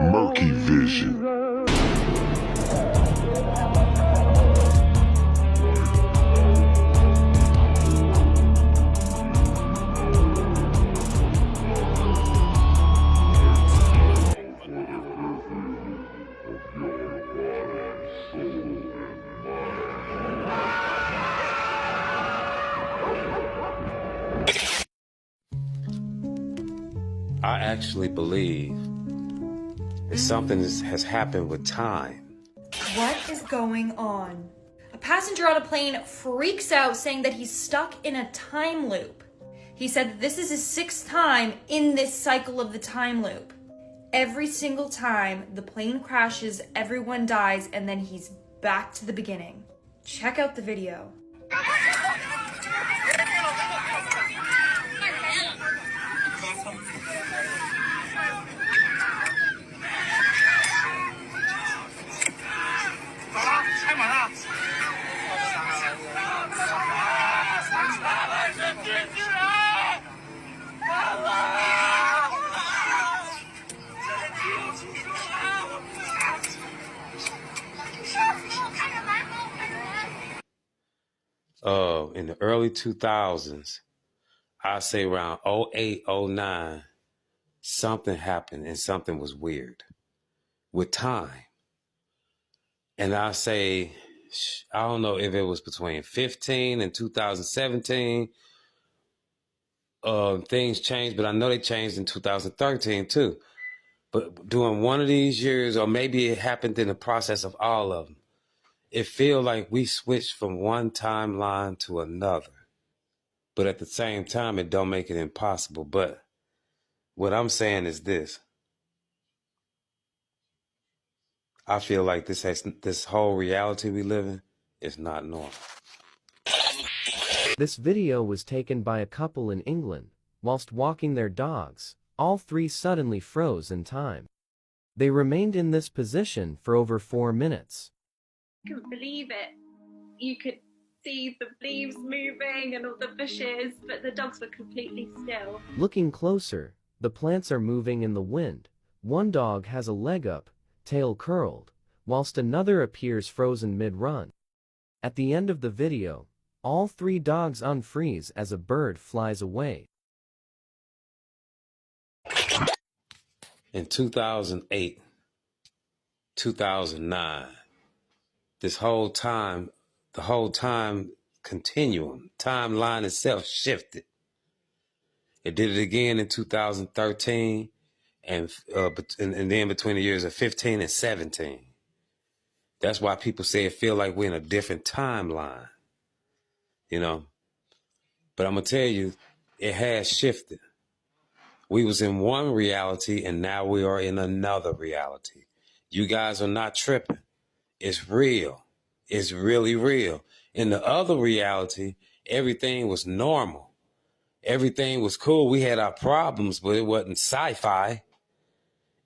Murky Vision. I actually believe that something has happened with time. What is going on? A passenger on a plane freaks out saying that he's stuck in a time loop. He said that this is his 6th time in this cycle of the time loop. Every single time the plane crashes, everyone dies, and then he's back to the beginning. Check out the video. In the early 2000s, I say around 08, 09, something happened and something was weird with time. And I say, I don't know if it was between 15 and 2017, things changed, but I know they changed in 2013 too. But during one of these years, or maybe it happened in the process of all of them, it feels like we switched from one timeline to another. But at the same time, it don't make it impossible. But what I'm saying is this. I feel like this whole reality we live in is not normal. This video was taken by a couple in England, whilst walking their dogs. All three suddenly froze in time. They remained in this position for over 4 minutes. I couldn't believe it. You could see the leaves moving and all the bushes, but the dogs were completely still. Looking closer, the plants are moving in the wind. One dog has a leg up, tail curled, whilst another appears frozen mid-run. At the end of the video, all 3 dogs unfreeze as a bird flies away. In 2008, 2009, the whole time continuum, timeline itself shifted. It did it again in 2013 and then between the years of 15 and 17. That's why people say it feel like we're in a different timeline, But I'm going to tell you, it has shifted. We was in one reality and now we are in another reality. You guys are not tripping. It's real. It's really real. In the other reality, everything was normal. Everything was cool. We had our problems, but it wasn't sci-fi.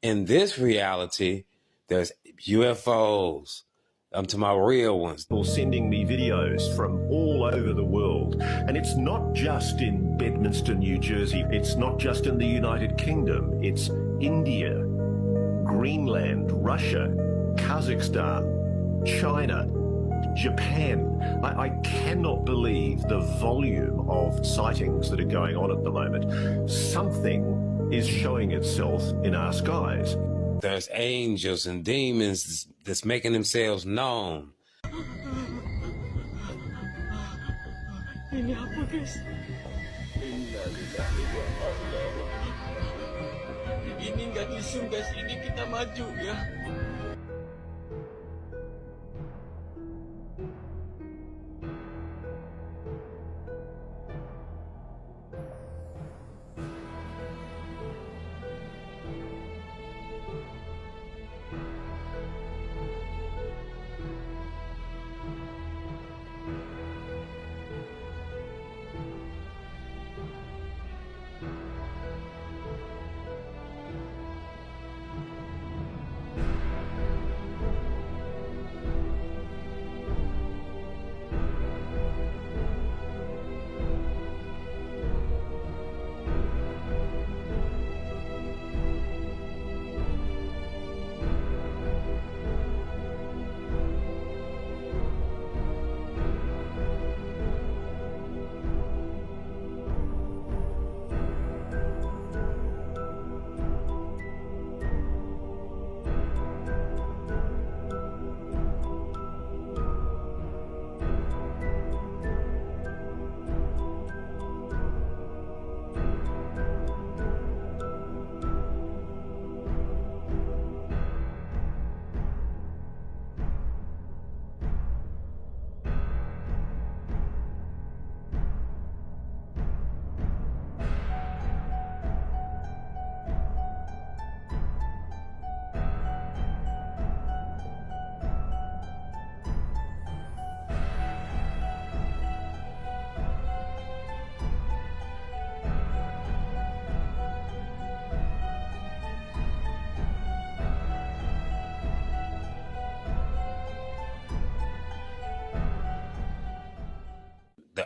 In this reality, there's UFOs. I'm to my real ones. People sending me videos from all over the world. And it's not just in Bedminster, New Jersey. It's not just in the United Kingdom. It's India, Greenland, Russia, Kazakhstan, China, Japan. I cannot believe the volume of sightings that are going on at the moment. Something is showing itself in our skies. There's angels and demons that's making themselves known. Ini apa, guys? Ini nggak disum, guys. Ini kita maju ya.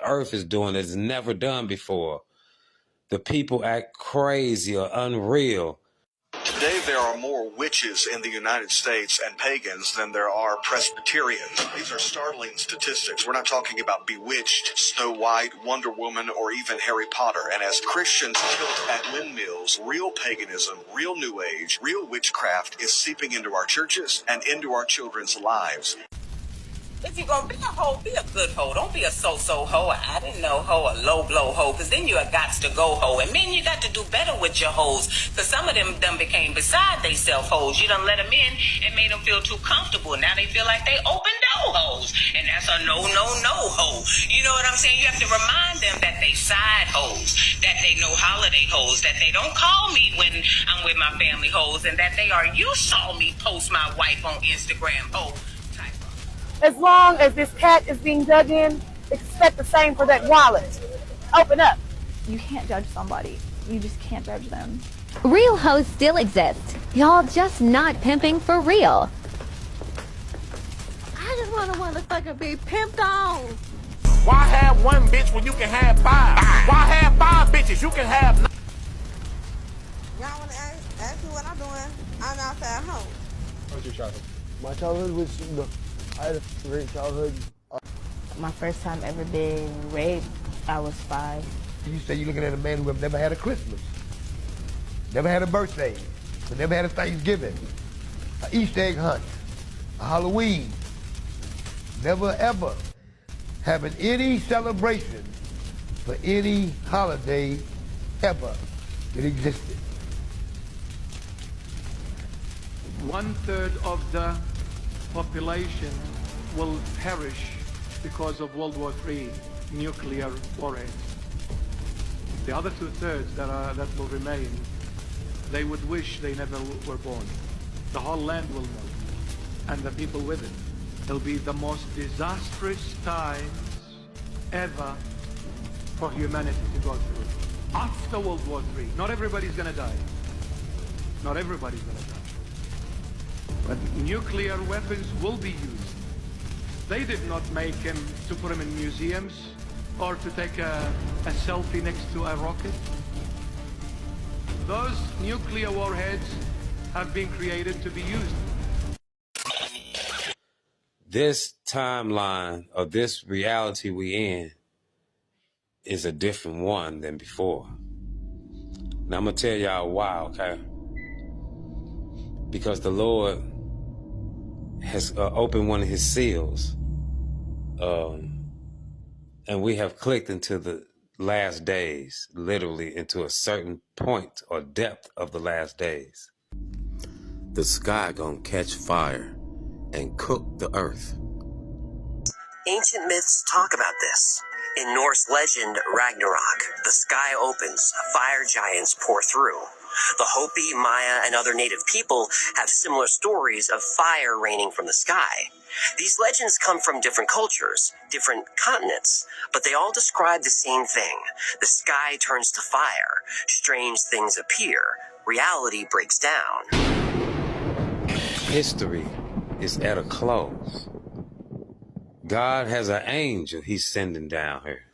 earth is doing that is never done before. The people act crazy or unreal. Today, there are more witches in the United States and pagans than there are Presbyterians. These are startling statistics. We're not talking about Bewitched, Snow White, Wonder Woman, or even Harry Potter. And as Christians tilt at windmills, real paganism, real New Age, real witchcraft is seeping into our churches and into our children's lives. If you're gonna be a hoe, be a good hoe. Don't be a so-so hoe, I didn't know hoe, a low-blow hoe, because then you got to go hoe. And men, you got to do better with your hoes, because some of them done became beside they self hoes. You done let them in and made them feel too comfortable. Now they feel like they open door hoes, and that's a no hoe. You know what I'm saying? You have to remind them that they side hoes, that they know holiday hoes, that they don't call me when I'm with my family hoes, and that they are, you saw me post my wife on Instagram hoe. As long as this cat is being dug in, expect the same for that wallet. Open up. You can't judge somebody. You just can't judge them. Real hoes still exist. Y'all just not pimping for real. I just want to motherfucker be pimped on. Why have one bitch when you can have five? Why have five bitches? You can have nine. Y'all want to ask me what I'm doing? I'm outside home. What's your childhood? My childhood was, I had a great childhood. My first time ever being raped, I was 5. You say you're looking at a man who have never had a Christmas, never had a birthday, but never had a Thanksgiving, an Easter egg hunt, a Halloween, never ever having any celebration for any holiday ever that existed. 1/3 of the population will perish because of World War III nuclear warheads. The other 2/3 that will remain, they would wish they never were born. The whole land will melt, and the people with it. It'll be the most disastrous times ever for humanity to go through. After World War III, not everybody's gonna die. Not everybody's gonna die. But nuclear weapons will be used. They did not make him to put him in museums or to take a selfie next to a rocket. Those nuclear warheads have been created to be used. This timeline or this reality we in is a different one than before. Now I'm gonna tell y'all why, okay? Because the Lord has opened one of his seals, and we have clicked into the last days, literally into a certain point or depth of the last days. The sky gonna catch fire and cook the earth. Ancient myths talk about this. In Norse legend, Ragnarok, the sky opens, fire giants pour through. The Hopi, Maya, and other native people have similar stories of fire raining from the sky. These legends come from different cultures, different continents, but they all describe the same thing. The sky turns to fire, strange things appear, reality breaks down. History is at a close. God has an angel he's sending down here.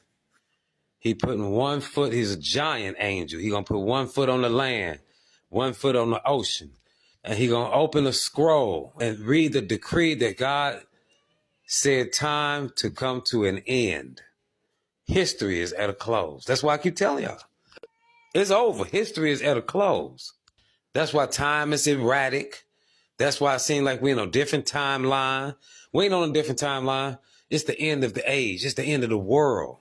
He putting 1 foot, he's a giant angel. He gonna put 1 foot on the land, 1 foot on the ocean. And he gonna open a scroll and read the decree that God said time to come to an end. History is at a close. That's why I keep telling y'all. It's over. History is at a close. That's why time is erratic. That's why it seems like we're in a different timeline. We ain't on a different timeline. It's the end of the age. It's the end of the world.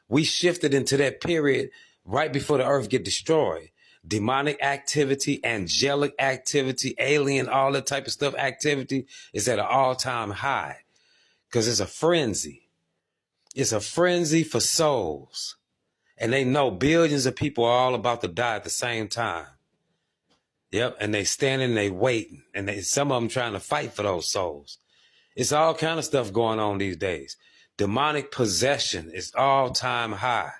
We shifted into that period right before the earth get destroyed. Demonic activity, angelic activity, alien, all that type of stuff activity is at an all-time high because it's a frenzy. It's a frenzy for souls. And they know billions of people are all about to die at the same time. Yep, and they standing, they waiting, and some of them trying to fight for those souls. It's all kind of stuff going on these days. Demonic possession is all-time high.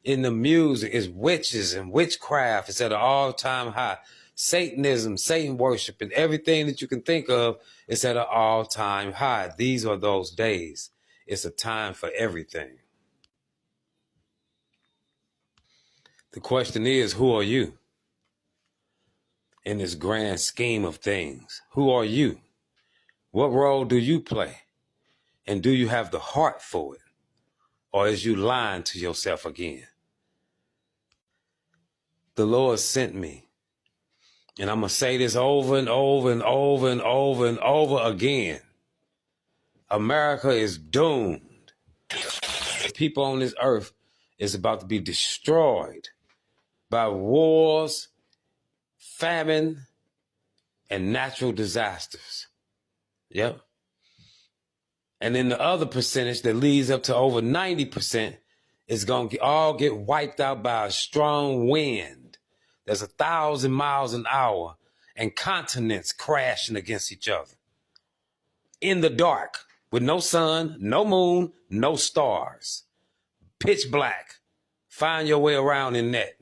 In the music, it's witches and witchcraft. It's at an all-time high. Satanism, Satan worship, and everything that you can think of is at an all-time high. These are those days. It's a time for everything. The question is, who are you? In this grand scheme of things, who are you? What role do you play? And do you have the heart for it? Or is you lying to yourself again? The Lord sent me. And I'm going to say this over and over and over and over and over again. America is doomed. The people on this earth is about to be destroyed by wars, famine, and natural disasters. Yep. And then the other percentage that leads up to over 90% is going to all get wiped out by a strong wind. There's 1,000 miles an hour and continents crashing against each other. In the dark, with no sun, no moon, no stars. Pitch black. Find your way around in that.